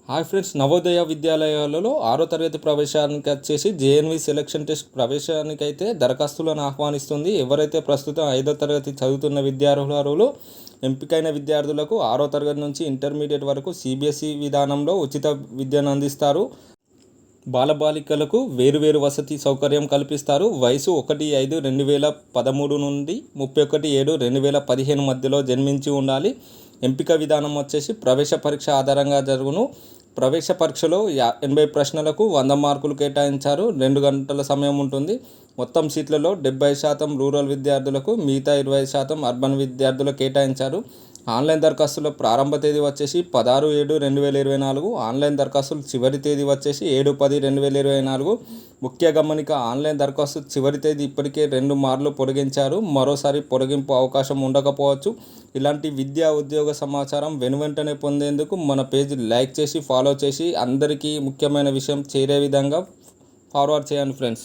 Hi friends, Navodaya విద్యాలయాలలో 6వ తరగతి ప్రవేశానికి వచ్చేసి జేఎన్వి సెలక్షన్ టెస్ట్ ప్రవేశానికైతే దరఖాస్తులను ఆహ్వానిస్తుంది. ఎవరైతే ప్రస్తుతం 5వ తరగతి చదువుతున్న విద్యార్థులు ఎంపికైన విద్యార్థులకు 6వ తరగతి నుంచి ఇంటర్మీడియట్ వరకు సిబిఎస్ఈ విధానంలో ఉచిత విద్యను అందిస్తారు. బాలబాలికలకు వేరువేరు వసతి సౌకర్యం కల్పిస్తారు. వయసు 1/5/2013 నుండి 31/7/2015 మధ్యలో జన్మించి ఉండాలి. ఎంపిక విధానం వచ్చేసి ప్రవేశ పరీక్ష ఆధారంగా జరుగును. ప్రవేశ పరీక్షలో 80 ప్రశ్నలకు 100 మార్కులు కేటాయించారు. 2 గంటల సమయం ఉంటుంది. మొత్తం సీట్లలో 70% రూరల్ విద్యార్థులకు, మిగతా 20% అర్బన్ విద్యార్థులకు కేటాయించారు. ఆన్లైన్ దరఖాస్తుల ప్రారంభ తేదీ వచ్చేసి 16/7/2024. ఆన్లైన్ దరఖాస్తులు చివరి తేదీ వచ్చేసి 7/10/2024. ముఖ్య గమనిక, ఆన్లైన్ దరఖాస్తు చివరి తేదీ ఇప్పటికే 2 మార్లు పొడిగించారు. మరోసారి పొడిగింపు అవకాశం ఉండకపోవచ్చు. ఇలాంటి విద్యా ఉద్యోగ సమాచారం వెనువెంటనే పొందేందుకు మన పేజ్ లైక్ చేసి ఫాలో చేసి అందరికీ ముఖ్యమైన విషయం చేరే విధంగా ఫార్వర్డ్ చేయండి ఫ్రెండ్స్.